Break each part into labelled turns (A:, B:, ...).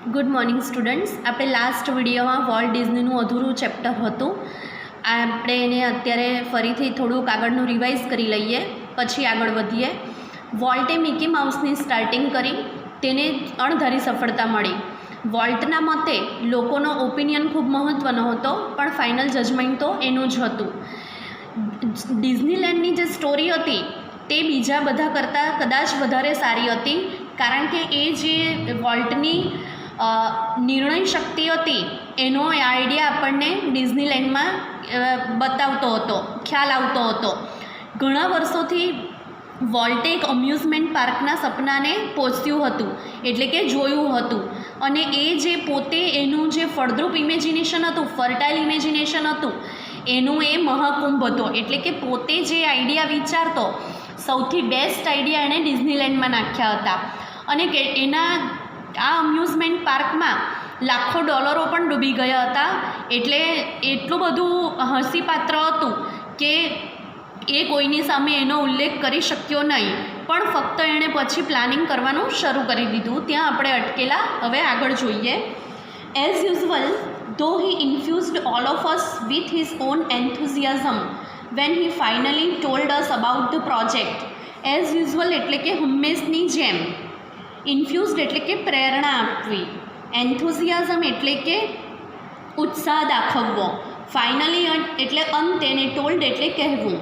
A: Good morning students. આપણે last વિડીયોમાં volt ડિઝનીનું અધૂરું ચેપ્ટર હતું. આપણે એને અત્યારે ફરીથી થોડુંક આગળનું રિવાઇઝ કરી લઈએ, પછી આગળ વધીએ. વોલ્ટે મિકી માઉસની સ્ટાર્ટિંગ કરી, તેને અણધારી સફળતા મળી. વોલ્ટના મતે લોકોનો ઓપિનિયન ખૂબ મહત્ત્વનો હતો, પણ ફાઇનલ જજમેન્ટ તો એનું જ હતું. ડિઝનીલેન્ડની જે સ્ટોરી હતી તે બીજા બધા કરતાં કદાચ વધારે સારી હતી, કારણ કે એ જે વોલ્ટની નિર્ણય શક્તિ હતી એનો આઈડિયા આપણને ડિઝનીલેન્ડમાં બતાવતો હતો, ખ્યાલ આવતો હતો. ઘણા વર્ષોથી વોલ્ટે એક અમ્યુઝમેન્ટ પાર્કના સપનાને પોષ્યું હતું, એટલે કે જોયું હતું, અને એ જે પોતે એનું જે ફળદ્રુપ ઇમેજિનેશન હતું, ફર્ટાઇલ ઇમેજિનેશન હતું, એનું એ મહાકુંભ હતો. એટલે કે પોતે જે આઈડિયા વિચારતો, સૌથી બેસ્ટ આઈડિયા એણે ડિઝનીલેન્ડમાં નાખ્યા હતા. અને એના આ અમ્યુઝમેન્ટ પાર્કમાં લાખો ડોલરો પણ ડૂબી ગયા હતા. એટલે એટલું બધું હસીપાત્ર હતું કે એ કોઈની સામે એનો ઉલ્લેખ કરી શક્યો નહીં, પણ ફક્ત એણે પછી પ્લાનિંગ કરવાનું શરૂ કરી દીધું. ત્યાં આપણે અટકેલા. હવે આગળ જોઈએ. As usual, though he infused all of us with his own enthusiasm when he finally told us about the project. As usual એટલે કે હંમેશની જેમ. ઇન્ફ્યુઝડ એટલે કે પ્રેરણા આપવી. એન્થુઝિયાઝમ એટલે કે ઉત્સાહ દાખવવો. ફાઇનલી એટલે અંતે, ને ટોલ્ડ એટલે કહેવું.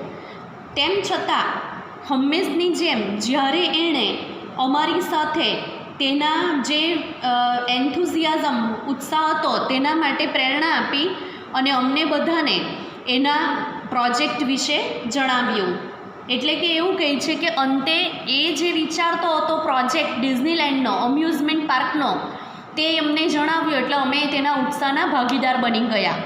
A: તેમ છતાં હંમેશની જેમ જ્યારે એણે અમારી સાથે તેના જે એન્થુઝિયાઝમ, ઉત્સાહ હતો તેના માટે પ્રેરણા આપી અને અમને બધાને એના પ્રોજેક્ટ વિશે જણાવ્યું. એટલે કે એવું કહે છે કે અંતે એ જે વિચારતો હતો પ્રોજેક્ટ ડિઝનીલેન્ડનો, અમ્યુઝમેન્ટ પાર્કનો, તે અમને જણાવ્યું, એટલે અમે તેના ઉત્સાહના ભાગીદાર બની ગયા.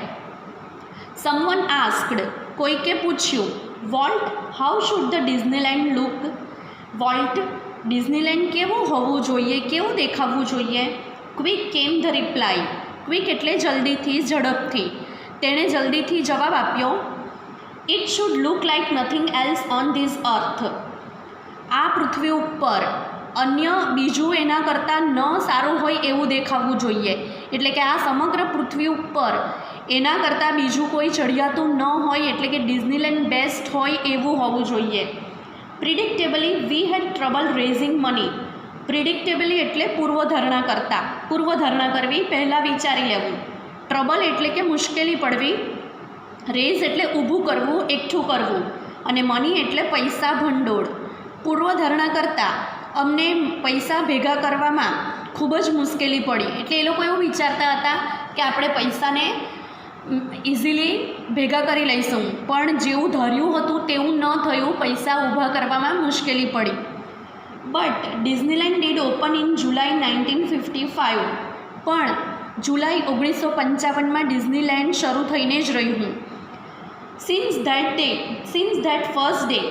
A: સમવન આસ્ક્ડ, કોઈકે પૂછ્યું, volt, how should the Disneyland look? Volt, Disneyland કેવું હોવું જોઈએ, કેવું દેખાવું જોઈએ? ક્વિક કેમ ધ રિપ્લાય. ક્વિક એટલે જલ્દીથી, ઝડપથી. તેણે જલ્દીથી જવાબ આપ્યો, it should look like nothing else on this અર્થ. આ પૃથ્વી ઉપર અન્ય બીજું એના કરતાં ન સારું હોય એવું દેખાવું જોઈએ. એટલે કે આ સમગ્ર પૃથ્વી ઉપર એના કરતાં બીજું કોઈ ચડિયાતું ન હોય, એટલે કે ડિઝનીલેન્ડ બેસ્ટ હોય એવું હોવું જોઈએ. પ્રિડિક્ટેબલી વી હેડ ટ્રબલ રેઝિંગ મની. પ્રિડિક્ટેબલી એટલે પૂર્વધારણા કરતાં, પૂર્વધારણા કરવી, પહેલાં વિચારી લેવું. ટ્રબલ એટલે કે મુશ્કેલી પડવી. રેઝ એટલે ઊભું કરવું, એકઠું કરવું. અને મની એટલે પૈસા, ભંડોળ. પૂર્વધારણા કરતાં અમને પૈસા ભેગા કરવામાં ખૂબ જ મુશ્કેલી પડી. એટલે એ લોકો એવું વિચારતા હતા કે આપણે પૈસાને ઇઝીલી ભેગા કરી લઈશું, પણ જેવું ધાર્યું હતું તેવું ન થયું, પૈસા ઊભા કરવામાં મુશ્કેલી પડી. But Disneyland did open in July 1955. પણ જુલાઈ 1955માં ડિઝનીલેન્ડ શરૂ થઈને જ રહ્યું. Since that first day,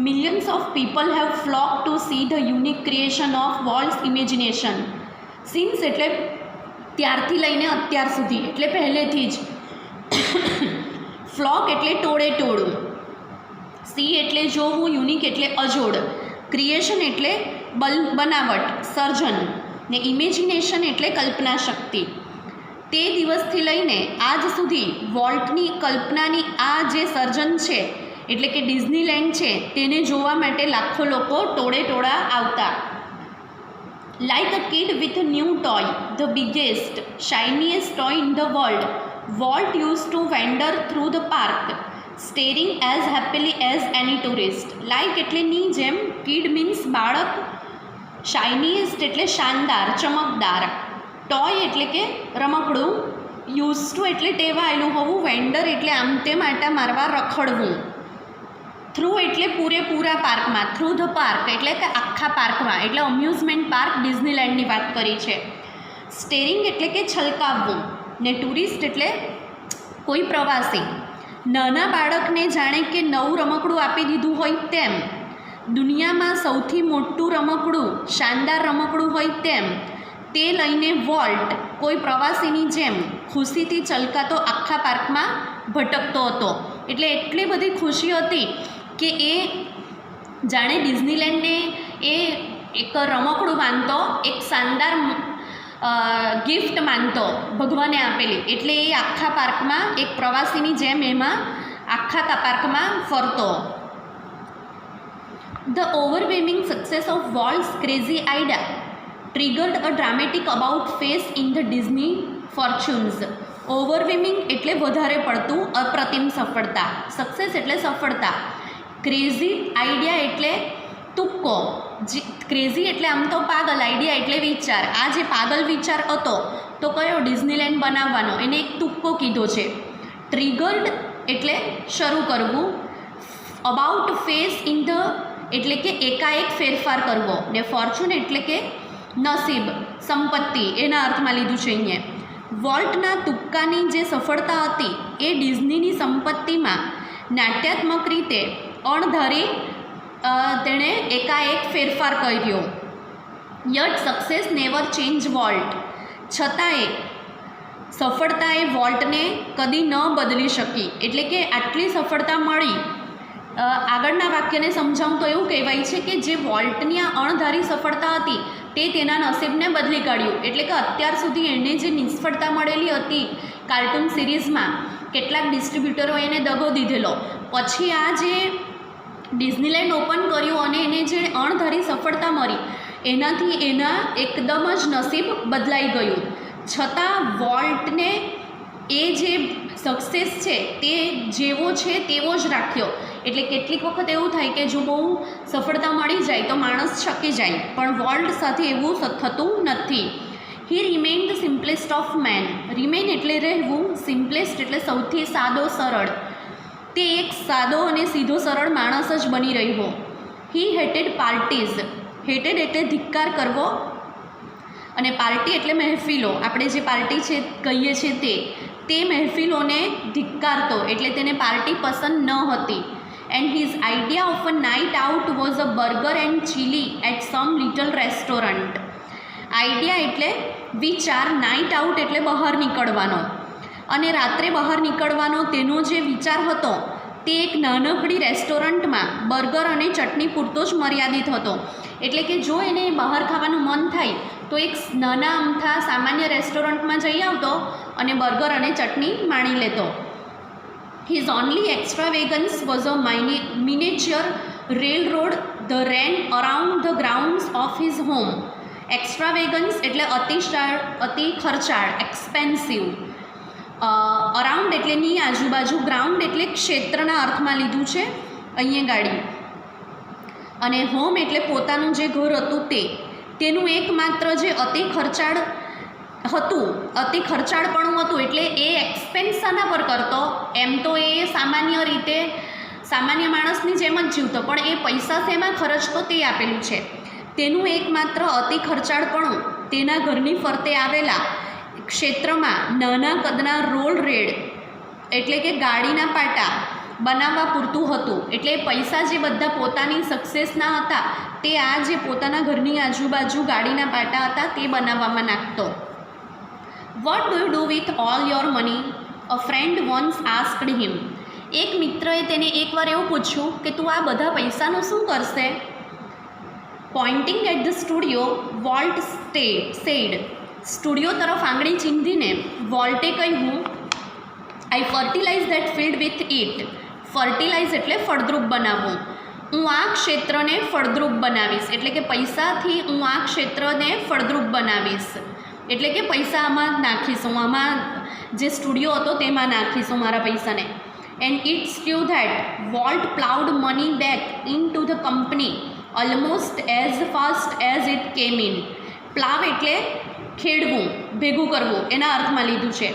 A: millions of people have flocked to see the unique creation of Walt's imagination. Since એટલે ત્યારથી લઈને અત્યાર સુધી, એટલે પહેલેથી જ. ફ્લોક એટલે ટોળે ટોળું. સી એટલે જોવું, યુનિક એટલે અજોડ, ક્રિએશન એટલે બનાવટ, સર્જન, ને ઇમેજિનેશન એટલે કલ્પના શક્તિ. તે દિવસથી લઈને આજ સુધી વોલ્ટની કલ્પનાની આ જે સર્જન છે, એટલે કે ડિઝનીલેન્ડ છે, તેને જોવા માટે લાખો લોકો ટોળે ટોળા આવતા. Like a kid with new toy, the biggest, shiniest toy in the world, Walt use to wander through the park, staring as happily as any tourist. Like એટલે ની જેમ, કિડ મીન્સ બાળક, શાઇનીએસ્ટ એટલે શાનદાર, ચમકદાર, ટોય એટલે કે રમકડું, યુઝ ટુ એટલે ટેવાયેલું હોવું, વેન્ડર એટલે આમ તેમ આંટા મારવા, રખડવું, થ્રુ એટલે પૂરેપૂરા પાર્કમાં, થ્રુ ધ પાર્ક એટલે કે આખા પાર્કમાં, એટલે અમ્યુઝમેન્ટ પાર્ક ડિઝનીલેન્ડની વાત કરી છે. સ્ટેરિંગ એટલે કે છલકાવવું, ને ટુરિસ્ટ એટલે કોઈ પ્રવાસી. નાના બાળકને જાણે કે નવું રમકડું આપી દીધું હોય તેમ, દુનિયામાં સૌથી મોટું રમકડું, શાનદાર રમકડું હોય તેમ, તે લઈને વોલ્ટ કોઈ પ્રવાસીની જેમ ખુશીથી ચલકાતો આખા પાર્કમાં ભટકતો હતો. એટલે એટલી બધી ખુશી હતી કે એ જાણે ડિઝનીલેન્ડને એ એક રમકડું માનતો, એક શાનદાર ગિફ્ટ માનતો, ભગવાને આપેલી. એટલે એ આખા પાર્કમાં એક પ્રવાસીની જેમ એમાં આખા પાર્કમાં ફરતો. The overwhelming success of Walt's crazy idea triggered a dramatic about face in the Disney fortunes. ઓવરવેમિંગ એટલે વધારે પડતું, અપ્રતિમ સફળતા. સક્સેસ એટલે સફળતા. ક્રેઝી આઈડિયા એટલે તુક્કો. ક્રેઝી એટલે આમ તો પાગલ, આઈડિયા એટલે વિચાર. આ જે પાગલ વિચાર હતો તો કયો ડિઝનીલેન્ડ બનાવવાનો, એને એક તુક્કો કીધો છે. ટ્રિગર્ડ એટલે શરૂ કરવું. અબાઉટ ફેસ ઇન ધ એટલે કે એકાએક ફેરફાર કરવો. ને ફોર્ચ્યુન એટલે કે નસીબ, સંપત્તિ, એના અર્થમાં લીધું છે અહીંયા. વોલ્ટના તુક્કાની જે સફળતા હતી એ ડિઝનીની સંપત્તિમાં નાટ્યાત્મક રીતે અણધારી તેણે એકાએક ફેરફાર કર્યો. Yet success never change volt. છતાંય સફળતાએ વોલ્ટને કદી ન બદલી શકી. એટલે કે આટલી સફળતા મળી. આગળના વાક્યને સમજાવું તો એવું કહેવાય છે કે જે વોલ્ટની આ અણધારી સફળતા હતી તે તેના નસીબને બદલી કાઢ્યું. એટલે કે અત્યાર સુધી એને જે નિષ્ફળતા મળેલી હતી કાર્ટૂન સિરીઝમાં, કેટલાક ડિસ્ટ્રીબ્યુટરોએ એને દગો દીધેલો. પછી આ જે ડિઝનીલેન્ડ ઓપન કર્યું અને એને જે અણધારી સફળતા મળી એનાથી એના એકદમ જ નસીબ બદલાઈ ગયું. છતાં વોલ્ટને એ જે સક્સેસ છે તે જેવો છે તેવો જ રાખ્યો. એટલે કેટલીક વખત એવું થાય કે જો બહુ સફળતા મળી જાય તો માણસ છકી જાય, પણ વોલ્ટ સાથે એવું થતું નથી. He remain the simplest of men. Remain એટલે રહેવું, સિમ્પલેસ્ટ એટલે સૌથી સાદો સરળ. તે એક સાદો અને સીધો સરળ માણસ જ બની રહ્યો. હી હેટેડ પાર્ટીઝ. હેટેડ એટલે ધિક્કાર કરવો અને પાર્ટી એટલે મહેફિલો. આપણે જે પાર્ટી છે કહીએ છીએ તે મહેફિલોને ધિક્કારતો, એટલે તેને પાર્ટી પસંદ ન હતી. And his idea of a night out was a burger and chilli at some little restaurant. Idea એટલે વિચાર, નાઇટ આઉટ એટલે બહાર નીકળવાનો, અને રાત્રે બહાર નીકળવાનો તેનો જે વિચાર હતો તે એક નાનકડી રેસ્ટોરન્ટમાં બર્ગર અને ચટણી પૂરતો જ મર્યાદિત હતો. એટલે કે જો એને બહાર ખાવાનું મન થાય તો એક નાના અમથા સામાન્ય રેસ્ટોરન્ટમાં જઈ આવતો અને બર્ગર અને ચટણી માણી લેતો. His only extravagance was a miniature railroad that ran around the grounds of his home. Extravagance એટલે અતિ ખર્ચાળ, એક્સપેન્સિવ. અરાઉન્ડ એટલે ની આજુબાજુ, ગ્રાઉન્ડ એટલે ક્ષેત્રના અર્થમાં લીધું છે અહીંયા ગાડી, અને હોમ એટલે પોતાનું જે ઘર હતું તેનું એકમાત્ર જે અતિ ખર્ચાળપણું હતું. એટલે એ એક્સપેન્સ શાના પર કરતો? એમ તો એ સામાન્ય રીતે સામાન્ય માણસની જેમ જ જીવતો, પણ એ પૈસા શેમાં ખર્ચતો તે આપેલું છે. તેનું એકમાત્ર અતિ ખર્ચાળપણું તેના ઘરની ફરતે આવેલા ક્ષેત્રમાં નાના કદના રોલ રેડ એટલે કે ગાડીના પાટા બનાવવા પૂરતું હતું. એટલે પૈસા જે બધા પોતાની સક્સેસના હતા તે આ જે પોતાના ઘરની આજુબાજુ ગાડીના પાટા હતા તે બનાવવામાં નાખતો. What do you do with all your money? A friend once asked him. એક મિત્રએ તેને એકવાર એવું પૂછ્યું કે તું આ બધા પૈસાનું શું કરશે? Pointing at the studio, Walt said. Studio તરફ આંગળી ચીંધીને વોલ્ટે કહ્યું, I fertilize that field with it. Fertilize એટલે ફળદ્રુપ બનાવવું. હું આ ક્ષેત્રને ફળદ્રુપ બનાવીશ. એટલે કે પૈસાથી હું આ ક્ષેત્રને ફળદ્રુપ બનાવીશ. એટલે કે પૈસા આમાં નાખીશ, હું આમાં જે સ્ટુડિયો હતો તેમાં નાખીશ હું મારા પૈસાને. And it's true that Walt ploughed money back in to the company almost as fast as it came in. Plough એટલે ખેડવું, ભેગું કરવું, એના અર્થમાં લીધું છે.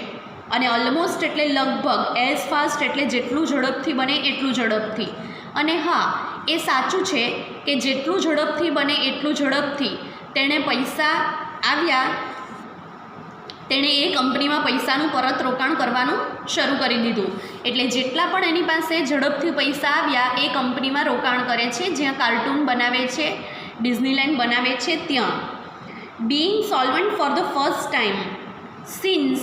A: અને ઓલમોસ્ટ એટલે લગભગ, એઝ ફાસ્ટ એટલે જેટલું ઝડપથી બને એટલું ઝડપથી. અને હા, એ સાચું છે કે જેટલું ઝડપથી બને એટલું ઝડપથી તેણે પૈસા આવ્યા, તેણે એ કંપનીમાં પૈસાનું પરત રોકાણ કરવાનું શરૂ કરી દીધું. એટલે જેટલા પણ એની પાસે ઝડપથી પૈસા આવ્યા એ કંપનીમાં રોકાણ કરે છે જ્યાં કાર્ટૂન બનાવે છે, ડિઝનીલેન્ડ બનાવે છે ત્યાં. Being solvent for the first time since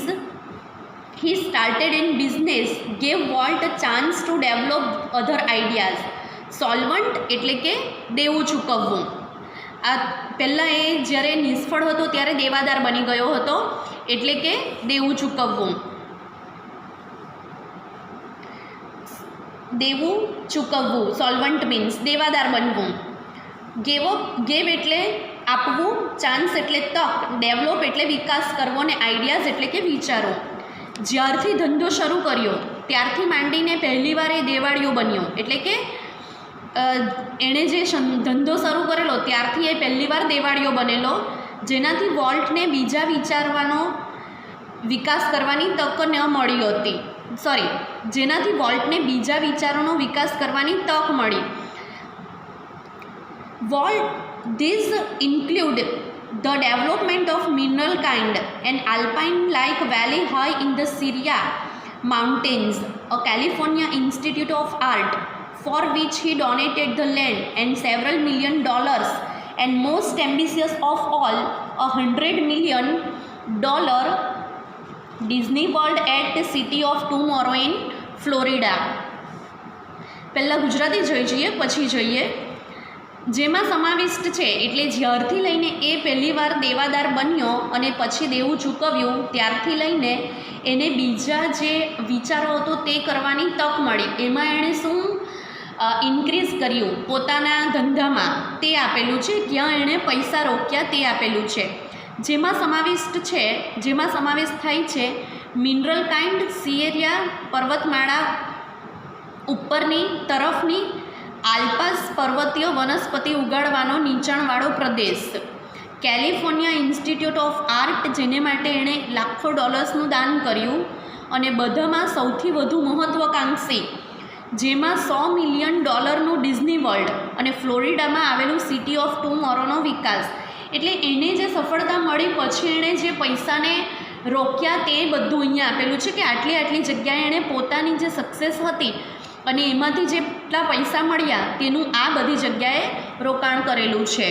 A: he started in business gave Walt a chance to develop other ideas. Solvent એટલે કે દેવું ચૂકવવું. આ પહેલાં એ જ્યારે નિષ્ફળ હતો ત્યારે દેવાદાર બની ગયો હતો, એટલે કે દેવું ચૂકવવું. દેવું ચૂકવવું, સોલ્વન્ટ મીન્સ દેવાદાર બનવું. ગેવ એટલે આપવું, ચાન્સ એટલે તક, ડેવલપ એટલે વિકાસ કરવો ને આઈડિયાઝ એટલે કે વિચારો. જ્યારથી ધંધો શરૂ કર્યો ત્યારથી માંડીને પહેલીવાર એ દેવાળિયો બન્યો, એટલે કે એણે જે ધંધો શરૂ કરેલો ત્યારથી એ પહેલીવાર દેવાળિયો બનેલો, જેનાથી વોલ્ટને બીજા વિચારવાનો વિકાસ કરવાની તક ન મળી હતી. જેનાથી વોલ્ટને બીજા વિચારોનો વિકાસ કરવાની તક મળી. These include the development of mineral kind and alpine like valley high in the Sierra mountains, a California Institute of Art for which he donated the land and several $1 million, and most ambitious of all, $100 million Disney World at the City of Tomorrow in Florida. પહેલાં ગુજરાતી જોઈ જઈએ પછી જોઈએ. જેમાં સમાવિષ્ટ છે એટલે જ્યારથી લઈને એ પહેલીવાર દેવાદાર બન્યો અને પછી દેવું ચૂકવ્યું ત્યારથી લઈને એને બીજા જે વિચારો હતો તે કરવાની તક મળી. એમાં એણે શું ઇન્ક્રીઝ કર્યું પોતાના ધંધામાં તે આપેલું છે, ક્યાં એણે પૈસા રોક્યા તે આપેલું છે. જેમાં સમાવેશ થાય છે મિનરલ કાઇન્ડ, સિયેરિયા પર્વતમાળા ઉપરની તરફની, આલ્પાસ પર્વતીય વનસ્પતિ ઉગાડવાનો નીચાણવાળો પ્રદેશ, કેલિફોર્નિયા ઇન્સ્ટિટ્યૂટ ઓફ આર્ટ જેને માટે એણે લાખો ડોલર્સનું દાન કર્યું, અને બધામાં સૌથી વધુ મહત્ત્વાકાંક્ષી જેમાં $100 મિલિયન ડિઝની વર્લ્ડ અને ફ્લોરિડામાં આવેલું સિટી ઓફ ટુમોરોનો વિકાસ. એટલે એને જે સફળતા મળી પછી એણે જે પૈસાને રોક્યા તે બધું અહીંયા આપેલું છે કે આટલી જગ્યાએ એણે પોતાની જે સક્સેસ હતી અને એમાંથી જેટલા પૈસા મળ્યા તેનું આ બધી જગ્યાએ રોકાણ કરેલું છે.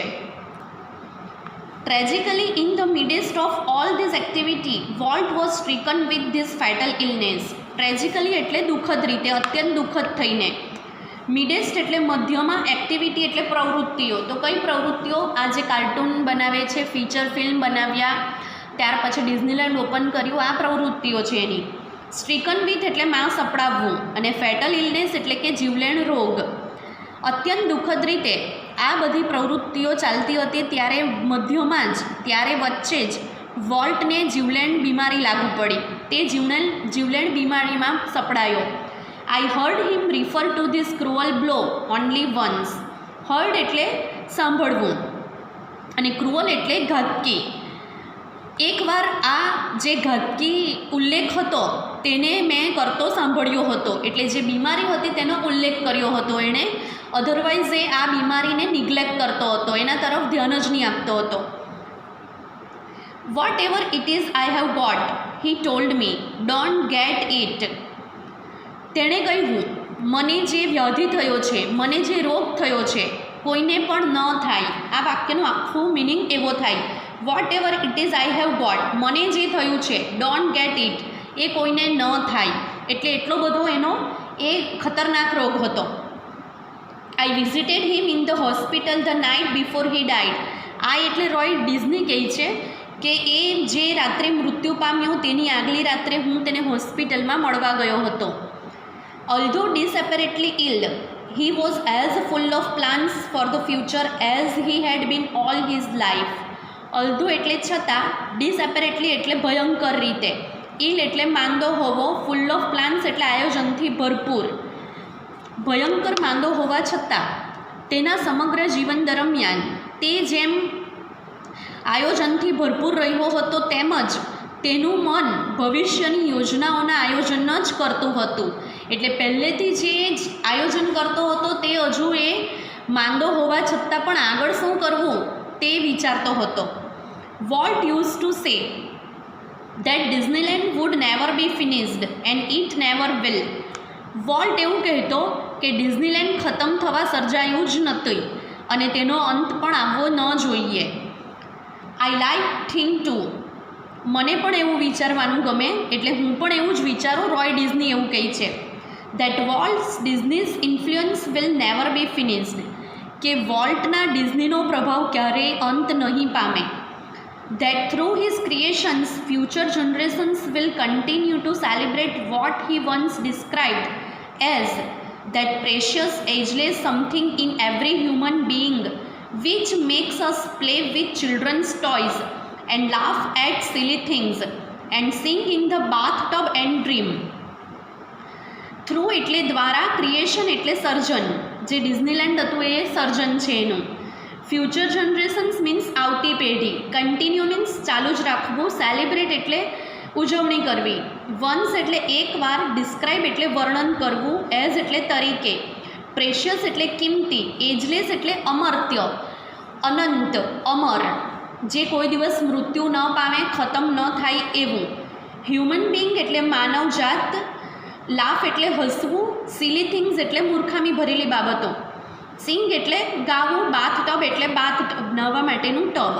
A: Tragically, in the midst of all this activity, Walt was stricken with this fatal illness. Tragically એટલે દુઃખદ રીતે, અત્યંત દુઃખદ થઈને. મિડેસ્ટ એટલે મધ્યમાં, એક્ટિવિટી એટલે પ્રવૃત્તિઓ. તો કઈ પ્રવૃત્તિઓ? આ જે કાર્ટૂન બનાવે છે, ફીચર ફિલ્મ બનાવ્યા, ત્યાર પછી ડિઝનીલેન્ડ ઓપન કર્યું, આ પ્રવૃત્તિઓ છે એની. સ્ટ્રીકન વિથ એટલે માં સપડાવવું, અને ફેટલ ઇલનેસ એટલે કે જીવલેણ રોગ. અત્યંત દુઃખદ રીતે આ બધી પ્રવૃત્તિઓ ચાલતી હતી ત્યારે મધ્યમાં જ, ત્યારે વચ્ચે જ વોલ્ટને જીવલેણ બીમારી લાગુ પડી. તે જીવલેણ બીમારીમાં સપડાયો. I heard him refer to this cruel blow only once. Heard એટલે સાંભળવું અને ક્રુઅલ એટલે ઘાતકી. એકવાર આ જે ઘાતકી ઉલ્લેખ હતો તેને મેં કરતો સાંભળ્યો હતો, એટલે જે બીમારી હતી તેનો ઉલ્લેખ કર્યો હતો એણે. અધરવાઇઝ એ આ બીમારીને નિગ્લેક્ટ કરતો હતો, એના તરફ ધ્યાન જ નહીં આપતો હતો. Whatever it is I have got, he told me, don't get it. તેણે કહ્યું, મને જે વ્યાધિ થયો છે, મને જે રોગ થયો છે, કોઈને પણ ન થાય. આ વાક્યનું આખું મિનિંગ એવો થાય, whatever it is I have got, મને જે થયું છે, ડોન્ટ ગેટ ઇટ, એ કોઈને ન થાય. એટલે એટલો બધો એનો એ ખતરનાક રોગ હતો. I visited him in the hospital the night before he died. આ એટલે રોય ડિઝની કહે છે કે એ જે રાત્રે મૃત્યુ પામ્યો તેની આગલી રાત્રે હું તેને હોસ્પિટલમાં મળવા ગયો હતો. Although disapparently ill, he was as full of plans for the future as he had been all his life. Although એટલે છતાં, disapparently એટલે ભયંકર રીતે, ill એટલે માંદો હોવો, full of plans એટલે આયોજનથી ભરપૂર. ભયંકર માંદો હોવા છતાં તેના સમગ્ર જીવન દરમિયાન તે જેમ આયોજનથી ભરપૂર રહ્યો હતો તેમજ તેનું મન ભવિષ્યની યોજનાઓના આયોજન જ કરતું હતું. એટલે પહેલેથી જે આયોજન કરતો હતો તે હજુ એ માંદો હોવા છતાં પણ આગળ શું કરવું તે વિચારતો હતો. Walt use to say that Disneyland would never be finished and it never will. Walt એવું કહેતો કે ડિઝનીલેન્ડ ખતમ થવા સર્જાયું જ નથી અને તેનો અંત પણ આવવો ન જોઈએ. આઈ લાઇક થિંક ટુ, મને પણ એવું વિચારવાનું ગમે, એટલે હું પણ એવું જ વિચારું. રોય ડિઝની એવું કહે છે that Walt's Disney's influence will never be finished, કે વોલ્ટના ડિઝનીનો પ્રભાવ ક્યારેય અંત નહીં પામે. That through his creations, future generations will continue to celebrate what he once described as that precious, ageless something in every human being, which makes us play with children's toys and laugh at silly things and sing in the bathtub and dream. Through એટલે દ્વારા, creation એટલે સર્જન. જે Disneyland હતું એ સર્જન છે એનું. Future generations means આવતી પેઢી. Continue means ચાલુ જ રાખવું. સેલિબ્રેટ એટલે ઉજવણી કરવી. વન્સ એટલે એકવાર. ડિસ્ક્રાઇબ એટલે વર્ણન કરવું. એઝ એટલે તરીકે. પ્રેશિયસ એટલે કિંમતી. એજલેસ એટલે અમર્ત્ય, અનંત, અમર, જે કોઈ દિવસ મૃત્યુ ન પામે, ખતમ ન થાય એવું. હ્યુમન બિંગ એટલે માનવજાત. લાફ એટલે હસવું. સિલી થિંગ્સ એટલે મૂર્ખામી ભરેલી બાબતો. સિંગ એટલે ગાવું. બાથ ટબ એટલે બાથ નહાવા માટેનું ટબ.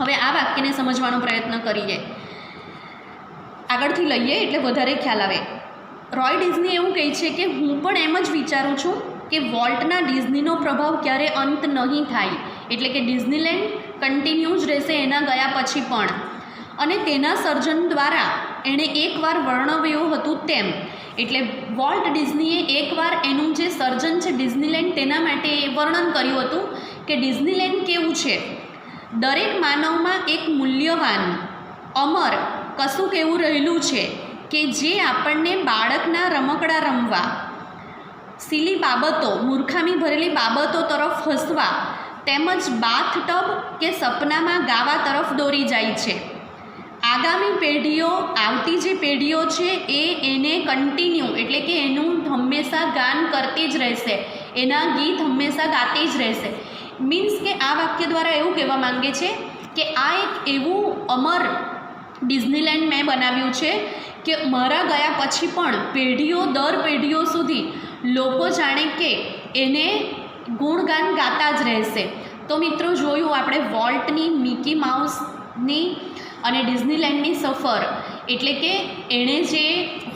A: હવે આ વાક્યને સમજવાનો પ્રયત્ન કરીએ. આગળથી લઈએ એટલે વધારે ખ્યાલ આવે. રોય ડિઝની એવું કહે છે કે હું પણ એમ જ વિચારું છું કે વોલ્ટના ડિઝનીનો પ્રભાવ ક્યારે અંત નહીં થાય. એટલે કે ડિઝનીલેન્ડ કન્ટિન્યુ જ રહેશે એના ગયા પછી પણ. અને તેના સર્જન દ્વારા એણે એકવાર વર્ણવ્યું હતું તેમ. એટલે વોલ્ટ ડિઝનીએ એકવાર એનું જે સર્જન છે ડિઝનીલેન્ડ, તેના માટે વર્ણન કર્યું હતું કે ડિઝનીલેન્ડ કેવું છે. દરેક માનવમાં એક મૂલ્યવાન, અમર કશુંક એવું રહેલું છે કે જે આપણને બાળકના રમકડા રમવા, સિલી બાબતો, મૂર્ખામી ભરેલી બાબતો તરફ હસવા તેમજ બાથ ટબ કે સપનામાં ગાવા તરફ દોરી જાય છે. આગામી પેઢીઓ, આવતી જે પેઢીઓ છે એને કન્ટિન્યુ એટલે કે એનું હંમેશા ગાન કરતી જ રહેશે, એના ગીત હંમેશા ગાતી જ રહેશે. મીન્સ કે આ વાક્ય દ્વારા એવું કહેવા માંગે છે કે આ એક એવું અમર ડિઝનીલેન્ડ મેં બનાવ્યું છે કે મારા ગયા પછી પણ પેઢીઓ દર પેઢીઓ સુધી લોકો જાણે કે એને ગુણગાન ગાતા જ રહેશે. તો મિત્રો જોયું આપણે વોલ્ટની, મિકી માઉસની અને ડિઝનીલેન્ડની સફર. એટલે કે એણે જે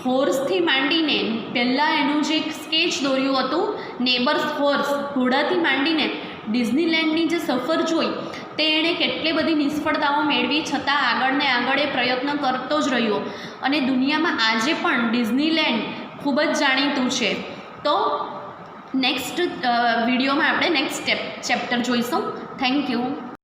A: હોર્સથી માંડીને પહેલાં એનું જે સ્કેચ દોર્યું હતું, નેબર્સ હોર્સ, ઘોડાથી માંડીને ડિઝનીલેન્ડની જે સફર જોઈ તે એણે કેટલી બધી નિષ્ફળતાઓ મેળવી છતાં આગળ ને આગળ એ પ્રયત્ન કરતો જ રહ્યો. અને દુનિયામાં આજે પણ ડિઝનીલેન્ડ ખૂબ જ જાણીતું છે. તો નેક્સ્ટ વિડીયોમાં આપણે નેક્સ્ટ ચેપ્ટર જોઈશું. Thank you.